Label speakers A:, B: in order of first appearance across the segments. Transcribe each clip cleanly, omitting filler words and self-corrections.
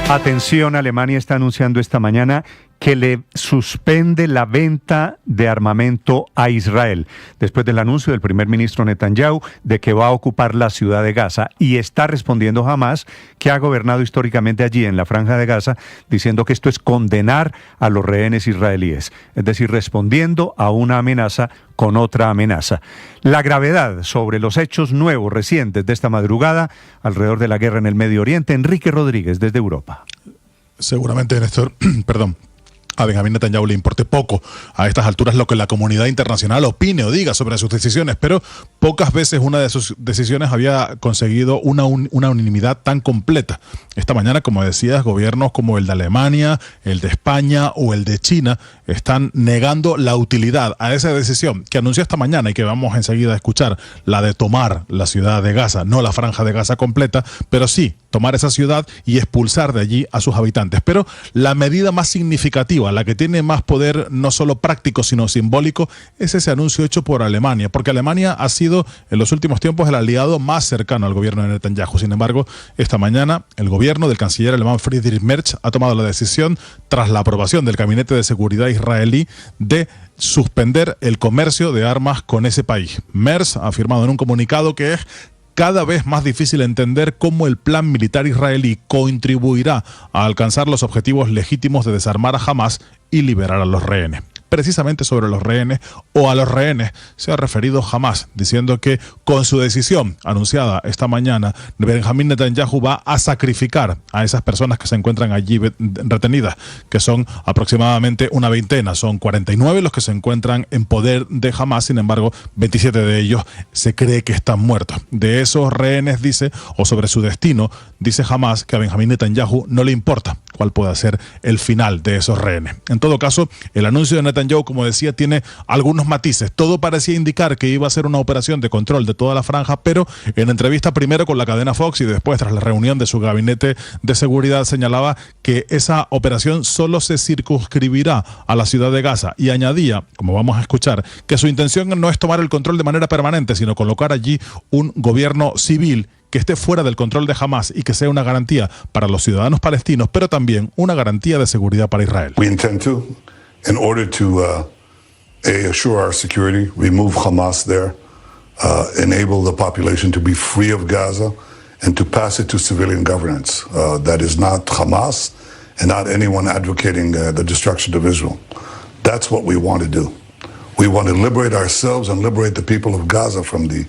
A: Atención, Alemania está anunciando esta mañana que le suspende la venta de armamento a Israel, después del anuncio del primer ministro Netanyahu de que va a ocupar la ciudad de Gaza, y está respondiendo Hamás, que ha gobernado históricamente allí en la Franja de Gaza, diciendo que esto es condenar a los rehenes israelíes, es decir, respondiendo a una amenaza con otra amenaza. La gravedad sobre los hechos nuevos, recientes de esta madrugada alrededor de la guerra en el Medio Oriente. Enrique Rodríguez, desde Europa.
B: Seguramente, Néstor, a Benjamín Netanyahu le importe poco a estas alturas lo que la comunidad internacional opine o diga sobre sus decisiones, pero pocas veces una de sus decisiones había conseguido una unanimidad tan completa. Esta mañana, como decías, gobiernos como el de Alemania, el de España o el de China están negando la utilidad a esa decisión que anunció esta mañana y que vamos enseguida a escuchar, la de tomar la ciudad de Gaza, no la Franja de Gaza completa, pero sí tomar esa ciudad y expulsar de allí a sus habitantes. Pero la medida más significativa, la que tiene más poder no solo práctico sino simbólico, es ese anuncio hecho por Alemania, porque Alemania ha sido en los últimos tiempos el aliado más cercano al gobierno de Netanyahu. Sin embargo, esta mañana el gobierno del canciller alemán Friedrich Merz ha tomado la decisión, tras la aprobación del Gabinete de Seguridad israelí, de suspender el comercio de armas con ese país. Merz ha afirmado en un comunicado que es cada vez más difícil entender cómo el plan militar israelí contribuirá a alcanzar los objetivos legítimos de desarmar a Hamás y liberar a los rehenes. Precisamente sobre los rehenes o a los rehenes se ha referido Hamás, diciendo que con su decisión anunciada esta mañana, Benjamín Netanyahu va a sacrificar a esas personas que se encuentran allí retenidas, que son aproximadamente una veintena. Son 49 los que se encuentran en poder de Hamás, sin embargo 27 de ellos se cree que están muertos. De esos rehenes, dice, o sobre su destino, dice Hamás que a Benjamín Netanyahu no le importa cuál pueda ser el final de esos rehenes. En todo caso, el anuncio de Netanyahu, como decía, tiene algunos matices. Todo parecía indicar que iba a ser una operación de control de toda la franja, pero en entrevista primero con la cadena Fox y después tras la reunión de su gabinete de seguridad señalaba que esa operación solo se circunscribirá a la ciudad de Gaza, y añadía, como vamos a escuchar, que su intención no es tomar el control de manera permanente, sino colocar allí un gobierno civil que esté fuera del control de Hamás y que sea una garantía para los ciudadanos palestinos, pero también una garantía de seguridad para Israel.
C: We intend to, in order to assure our security, remove Hamas there, enable the population to be free of Gaza, and to pass it to civilian governance. That is not Hamas and not anyone advocating the destruction of Israel. That's what we want to do. We want to liberate ourselves and liberate the people of Gaza from the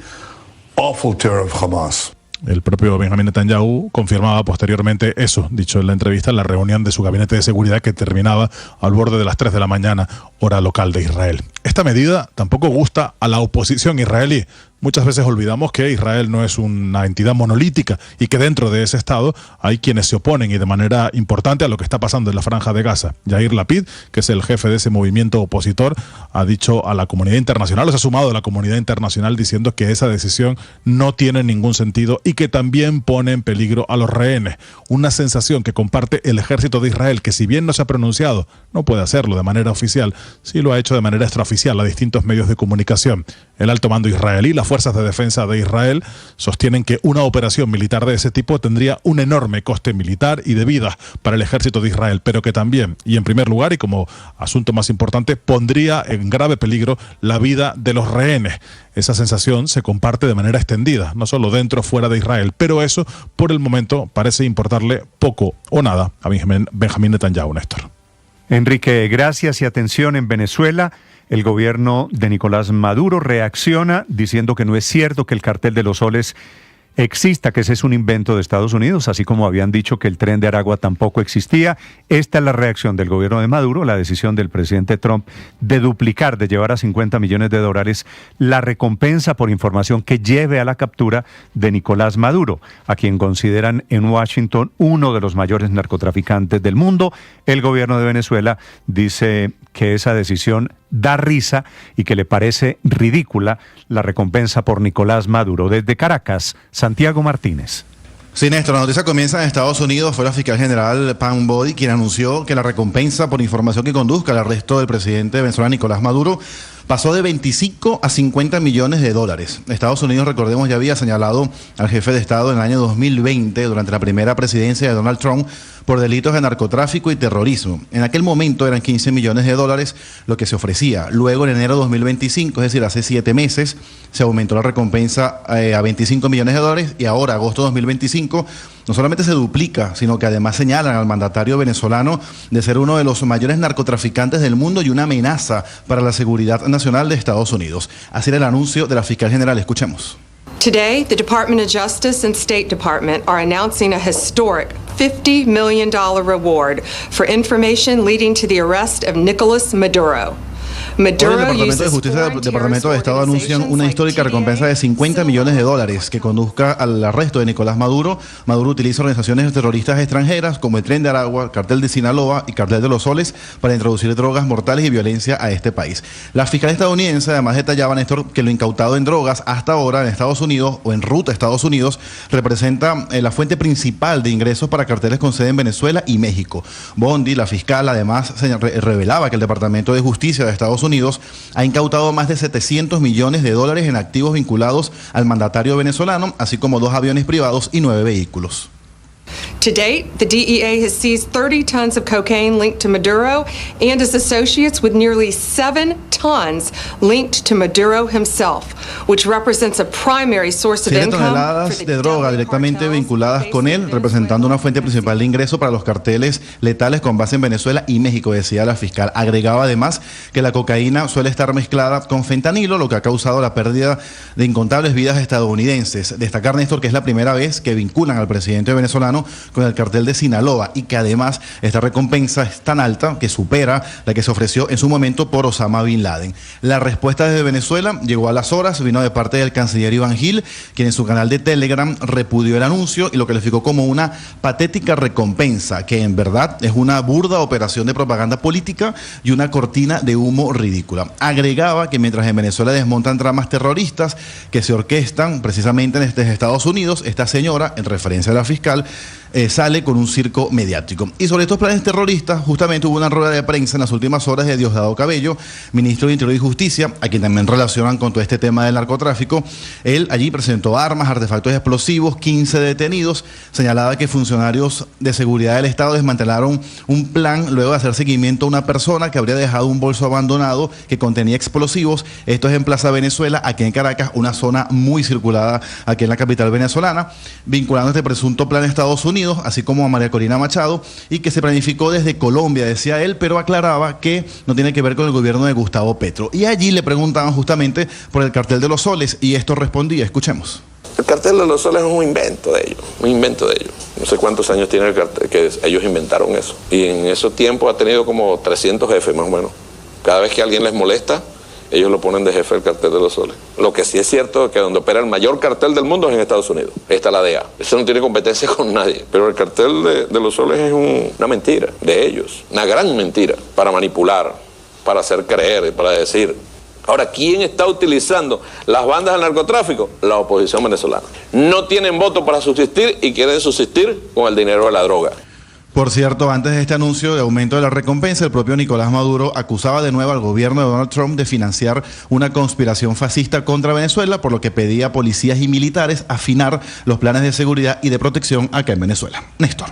C: awful terror of Hamas.
B: El propio Benjamín Netanyahu confirmaba posteriormente eso, dicho en la entrevista en la reunión de su gabinete de seguridad que terminaba al borde de las 3 de la mañana, hora local de Israel. Esta medida tampoco gusta a la oposición israelí. Muchas veces olvidamos que Israel no es una entidad monolítica y que dentro de ese Estado hay quienes se oponen y de manera importante a lo que está pasando en la Franja de Gaza. Yair Lapid, que es el jefe de ese movimiento opositor, ha dicho a la comunidad internacional, se ha sumado a la comunidad internacional diciendo que esa decisión no tiene ningún sentido y que también pone en peligro a los rehenes. Una sensación que comparte el ejército de Israel, que si bien no se ha pronunciado, no puede hacerlo de manera oficial, sí lo ha hecho de manera extraoficial a distintos medios de comunicación. El alto mando israelí, las fuerzas de defensa de Israel, sostienen que una operación militar de ese tipo tendría un enorme coste militar y de vidas para el ejército de Israel, pero que también, y en primer lugar y como asunto más importante, pondría en grave peligro la vida de los rehenes. Esa sensación se comparte de manera extendida, no solo dentro o fuera de Israel, pero eso por el momento parece importarle poco o nada a Benjamín Netanyahu, Néstor.
A: Enrique, gracias y atención. En Venezuela, el gobierno de Nicolás Maduro reacciona diciendo que no es cierto que el cartel de los soles exista, que ese es un invento de Estados Unidos, así como habían dicho que el tren de Aragua tampoco existía. Esta es la reacción del gobierno de Maduro, la decisión del presidente Trump de duplicar, de llevar a $50 millones la recompensa por información que lleve a la captura de Nicolás Maduro, a quien consideran en Washington uno de los mayores narcotraficantes del mundo. El gobierno de Venezuela dice que esa decisión da risa y que le parece ridícula la recompensa por Nicolás Maduro. Desde Caracas, Santiago Martínez.
D: Sí, Néstor, la noticia comienza en Estados Unidos. Fue la fiscal general Pam Bondi quien anunció que la recompensa por información que conduzca al arresto del presidente venezolano Nicolás Maduro pasó de 25 a 50 millones de dólares. Estados Unidos, recordemos, ya había señalado al jefe de Estado en el año 2020, durante la primera presidencia de Donald Trump, por delitos de narcotráfico y terrorismo. En aquel momento eran 15 millones de dólares lo que se ofrecía. Luego en enero de 2025, es decir, hace 7 meses, se aumentó la recompensa a 25 millones de dólares y ahora, agosto de 2025, no solamente se duplica, sino que además señalan al mandatario venezolano de ser uno de los mayores narcotraficantes del mundo y una amenaza para la seguridad nacional de Estados Unidos. Así era el anuncio de la fiscal general. Escuchemos.
E: Today, the Department of Justice and State Department are announcing a historic $50 million reward for information leading to the arrest of Nicolas Maduro.
D: Hoy el Departamento de Justicia y el Departamento de Estado anuncian una histórica recompensa de 50 millones de dólares que conduzca al arresto de Nicolás Maduro. Maduro utiliza organizaciones terroristas extranjeras como el Tren de Aragua, Cartel de Sinaloa y Cartel de los Soles para introducir drogas mortales y violencia a este país. La fiscal estadounidense además detallaba, Néstor, que lo incautado en drogas hasta ahora en Estados Unidos o en ruta a Estados Unidos representa la fuente principal de ingresos para carteles con sede en Venezuela y México. Bondi, la fiscal, además revelaba que el Departamento de Justicia de Estados Unidos ha incautado más de 700 millones de dólares en activos vinculados al mandatario venezolano, así como 2 aviones privados y 9 vehículos.
E: To date, the DEA has seized 30 tons of cocaine linked to Maduro and his associates, with nearly 7 tons linked to Maduro himself, which represents a primary source of
D: 7
E: income
D: toneladas de droga directamente vinculadas con él, representando una fuente principal de ingreso para los carteles letales con base en Venezuela y México, decía la fiscal. Agregaba además que la cocaína suele estar mezclada con fentanilo, lo que ha causado la pérdida de incontables vidas estadounidenses. Destacar, Néstor, que es la primera vez que vinculan al presidente venezolano con el cartel de Sinaloa y que además esta recompensa es tan alta que supera la que se ofreció en su momento por Osama Bin Laden. La respuesta desde Venezuela llegó a las horas, vino de parte del canciller Iván Gil, quien en su canal de Telegram repudió el anuncio y lo calificó como una patética recompensa, que en verdad es una burda operación de propaganda política y una cortina de humo ridícula. Agregaba que mientras en Venezuela desmontan tramas terroristas que se orquestan precisamente desde Estados Unidos, esta señora, en referencia a la fiscal, sale con un circo mediático. Y sobre estos planes terroristas, justamente hubo una rueda de prensa en las últimas horas de Diosdado Cabello, ministro de Interior y Justicia, a quien también relacionan con todo este tema del narcotráfico. Él allí presentó armas, artefactos explosivos, 15 detenidos. Señalaba que funcionarios de seguridad del Estado desmantelaron un plan luego de hacer seguimiento a una persona que habría dejado un bolso abandonado que contenía explosivos. Esto es en Plaza Venezuela, aquí en Caracas, una zona muy circulada aquí en la capital venezolana, vinculando este presunto plan a Estados Unidos, así como a María Corina Machado, y que se planificó desde Colombia, decía él, pero aclaraba que no tiene que ver con el gobierno de Gustavo Petro. Y allí le preguntaban justamente por el cartel de los soles y esto respondía. Escuchemos.
F: El cartel de los soles es un invento de ellos, No sé cuántos años tiene el cartel, que ellos inventaron eso. Y en ese tiempo ha tenido como 300 jefes más o menos. Cada vez que alguien les molesta, ellos lo ponen de jefe del cartel de los soles. Lo que sí es cierto es que donde opera el mayor cartel del mundo es en Estados Unidos. Está la DEA. Eso no tiene competencia con nadie. Pero el cartel de los soles es una mentira de ellos. Una gran mentira para manipular, para hacer creer, para decir. Ahora, ¿quién está utilizando las bandas del narcotráfico? La oposición venezolana. No tienen voto para subsistir y quieren subsistir con el dinero de la droga.
D: Por cierto, antes de este anuncio de aumento de la recompensa, el propio Nicolás Maduro acusaba de nuevo al gobierno de Donald Trump de financiar una conspiración fascista contra Venezuela, por lo que pedía a policías y militares afinar los planes de seguridad y de protección acá en Venezuela. Néstor.